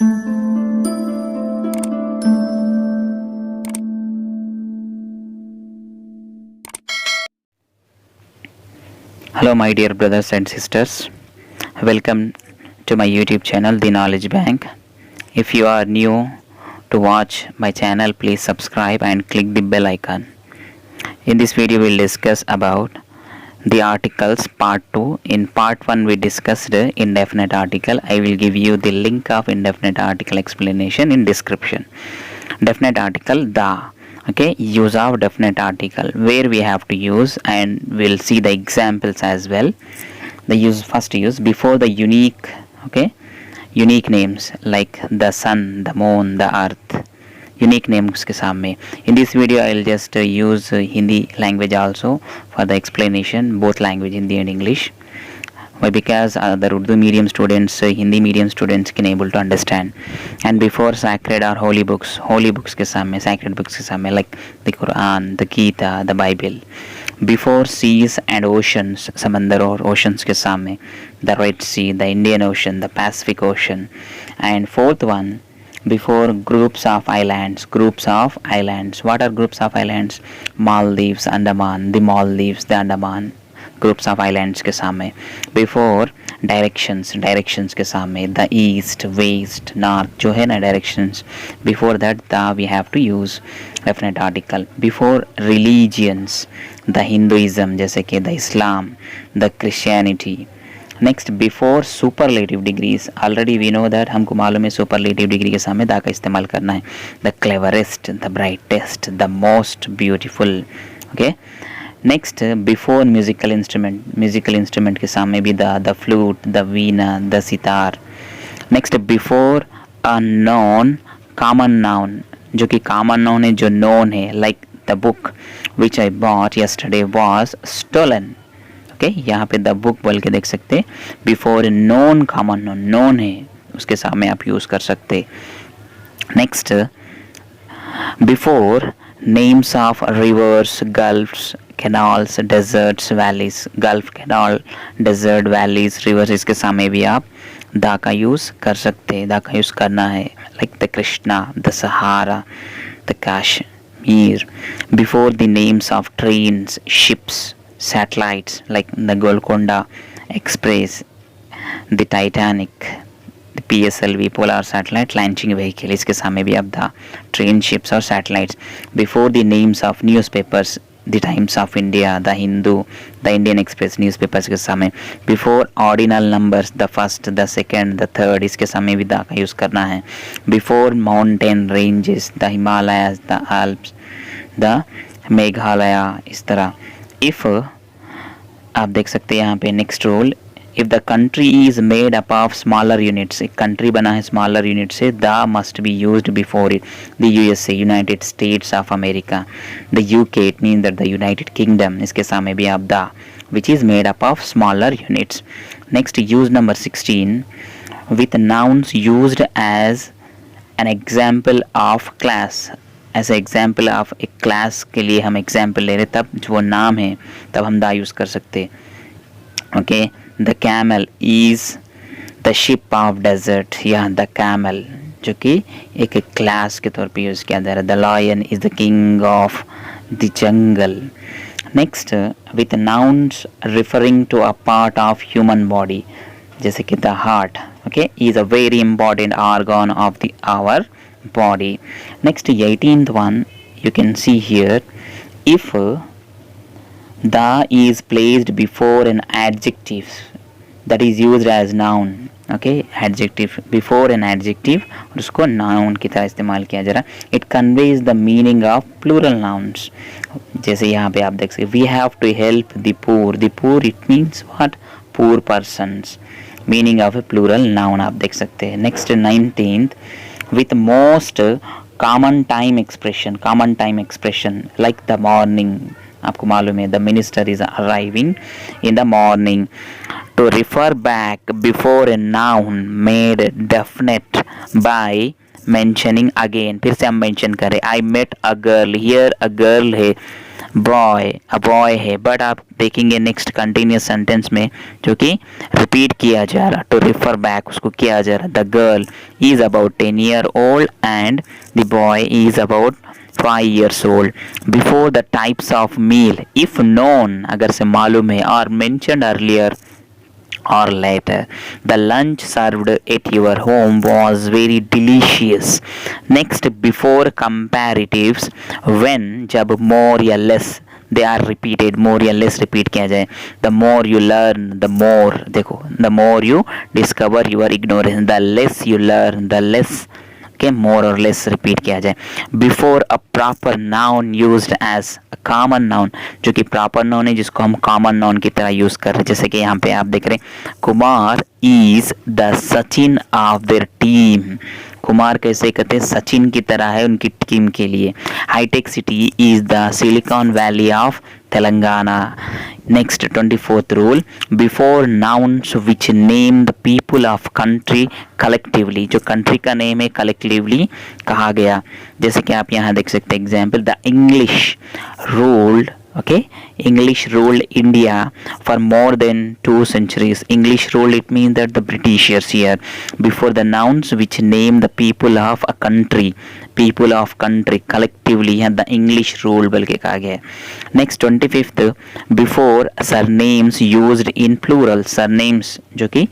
Hello my dear brothers and sisters, welcome to my YouTube channel The Knowledge Bank. If you are new to watch my channel, please subscribe and click the bell icon. In this video we'll discuss about the articles part 2. In part 1 we discussed indefinite article. I will give you the link of indefinite article explanation in description. Definite article the, okay, use of definite article, where we have to use, and we'll see the examples as well. The use, first use before the unique, okay, unique names like the sun, the moon, the earth, unique names के सामने. In this video I'll just use Hindi language also for the explanation, both language Hindi and English. Why? Because the Urdu medium students, Hindi medium students can able to understand. And before sacred or holy books के सामने, sacred books के सामने, like the Quran, the Gita, the Bible. Before seas and oceans, समंदर और oceans के सामने, the Red Sea, the Indian Ocean, the Pacific Ocean. And fourth one, before groups of islands. What are groups of islands? Maldives, Andaman, the Maldives, the Andaman, groups of islands के सामने. Before directions के सामने, the east, west, north, जो है ना directions. Before that the we have to use definite article. Before religions, the Hinduism, जैसे कि the Islam, the Christianity. Next before superlative degrees, already we know that, हमको मालूम है सुपरलेटिव डिग्री के सामने दा का इस्तेमाल करना है. The cleverest, the brightest, the most beautiful. Okay. Next before musical instrument के सामने भी the flute, the veena, the sitar. Next before a known common noun, जो कि कॉमन नाउन है, जो नोन है, like the book which I bought yesterday was stolen. यहाँ पे द बुक बोल के देख सकते. Before known common noun, known है, उसके सामने आप यूज कर सकते. Next before names of rivers, gulfs, canals, deserts, valleys. Gulf, canal, desert, valleys, rivers, इसके सामने भी आप दा का यूज कर सकते. दा का यूज करना है, like the Krishna, the Sahara, the Kashmir. Before the names of trains, ships, satellites like the Golconda Express, the Titanic, the PSLV polar satellite launching vehicle, इसके सामने भी आप द ट्रेन, शिप्स और satellites. Before the names of newspapers, the times of India, the Hindu, the Indian express, newspapers के सामने. Before ordinal numbers, the first, the second, the third, इसके सामने भी द का यूज़ करना है. Before mountain ranges, the Himalayas, the Alps, the Meghalaya, इस तरह. इफ़ आप देख सकते हैं यहाँ पे next rule, if the country is made up of smaller units, एक कंट्री बना है स्मॉलर यूनिट से, the must be used before it. The USA, United States of America. The UK, it mean that the United Kingdom, इसके सामने भी आप the which is made up of smaller units. Next use number 16, with nouns used as an example of class. ऐसे example of एक class के लिए हम example ले रहे, तब जो नाम है तब हम दा यूज़ कर सकते. Okay. The camel is the ship of desert, या द कैमल, जो कि एक क्लास के तौर पे यूज़ किया जा रहा है. The lion is the king of the jungle. Next with nouns referring to a part of human body, जैसे कि the heart, okay, is a very important organ of the our body. Next 18th one, you can see here, if the is placed before an adjective that is used as noun, okay, adjective before an adjective और उसको noun की तरह इस्तेमाल किया जा रहा, it conveys the meaning of plural nouns. जैसे यहाँ पे आप देख सकते, we have to help the poor. The poor, it means what? Poor persons. Meaning of a plural noun आप देख सकते हैं. Next 19th, with most common time expression like the morning, आपको मालूम है, the minister is arriving in the morning. To refer back before a noun made definite by mentioning again, फिर से हम mention करें, I met a girl, here a girl है, boy, a boy है, but आप देखेंगे नेक्स्ट कंटिन्यूस सेंटेंस में जो कि रिपीट किया जा रहा, टू रिफर बैक उसको किया जा रहा, the girl is about 10 year old and the boy is about 5 years old. Before the types of meal, if known, अगर से मालूम है, or mentioned earlier or later, the lunch served at your home was very delicious. Next, before comparatives, when, जब more या less they are repeated, more या less repeat किया जाए, the more you learn, the more, देखो, the more you discover your ignorance, the less you learn, the less के मोर और less repeat किया जाए. Before a proper noun used as a common noun, जो कि proper noun है जिसको हम कॉमन नाउन की तरह यूज कर रहे हैं. जैसे कि यहाँ पे आप देख रहे हैं, Kumar is the Sachin of their team. Kumar कैसे कहते हैं, सचिन की तरह है उनकी टीम के लिए. Hi tech city is the Silicon Valley of Telangana. Next 24th rule, before nouns which name the people of country collectively, जो कंट्री का नेम है कलेक्टिवली कहा गया. जैसे कि आप यहाँ देख सकते हैं example, the English ruled, okay, English ruled India for more than 2 centuries. English ruled, it means that the Britishers here. Before the nouns which name the people of a country, people of country collectively, and the English rule बल्कि कहा गया. Next 25th, before surnames used in plural, surnames जो कि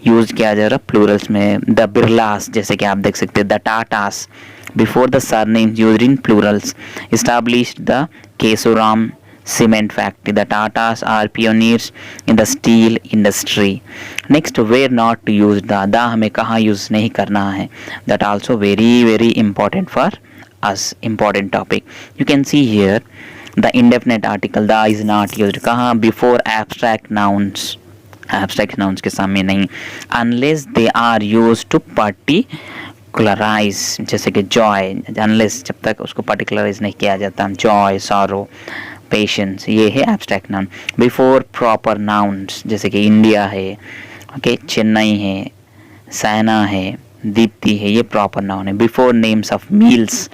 use किया जा रहा Plurals में, the बिरलास, जैसे कि आप देख सकते हैं, the Tatas. Before the surnames used in Plurals, established the Kesoram cement factory. The Tatas are pioneers in the steel industry. Next, where not to use the हमें कहाँ यूज नहीं करना है. That also very very important for us, important topic. You can see here the indefinite article, the is not used कहाँ, before abstract nouns. Abstract nouns के सामने नहीं, unless they are used to particularize, जैसे कि joy, unless जब तक उसको particularize नहीं किया जाता, joy, sorrow, पेशेंस, ये है abstract noun. Before proper nouns, जैसे कि इंडिया है, ओके, चेन्नई है, सैना है, दीप्ति है, ये प्रॉपर नाउन है. Before names of meals,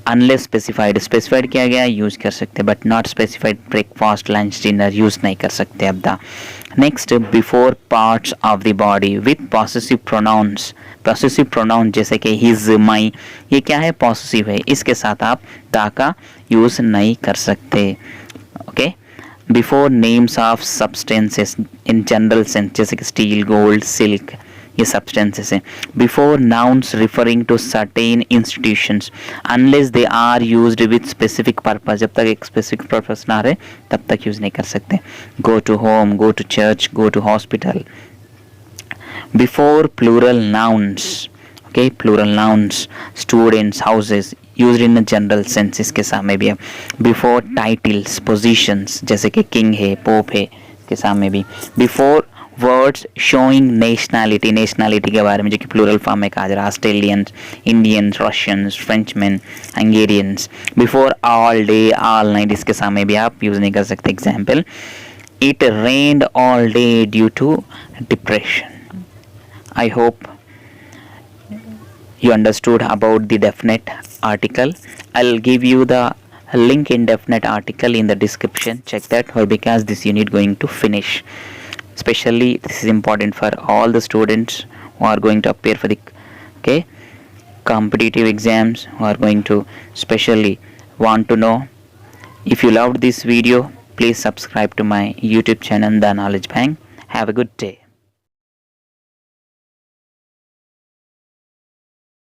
unless specified, specified किया गया यूज कर सकते, but not specified, breakfast, lunch, dinner use नहीं कर सकते अब the. Next, before parts of the body with possessive pronouns. Possessive pronoun जैसे कि हिज, माई, ये क्या है, पॉसेसिव है, इसके साथ आप द का यूज नहीं कर सकते. Okay. Before names of substances in general sense, जैसे कि स्टील, गोल्ड, सिल्क, ये सब्सटेंसेस हैं. Before nouns referring to certain institutions, unless they are used with specific purpose, जब तक एक स्पेसिफिक पर्पस ना रहे तब तक यूज नहीं कर सकते. Go to home, go to church, go to hospital. Before plural nouns, okay, plural nouns, students, houses, used in general sense, इसके सामने भी है. बिफोर टाइटल्स, पोजीशंस, जैसे कि किंग है, पोप है, इसके सामने भी. Before words showing nationality, nationality के बारे में जो कि प्लूरल फॉर्म में कहा जा रहा है, Australians, Indians, Russians, Frenchman, Hungarians. Before all day, all night, इसके सामने भी आप यूज़ नहीं कर सकते. Example, it rained all day due to depression. I hope you understood about the definite article. I'll give you the link in definite article in the description. Check that, or because this unit going to finish. Especially this is important for all the students who are going to appear for the competitive exams, who are going to specially want to know. If you loved this video, please subscribe to my YouTube channel, The Knowledge Bank. Have a good day.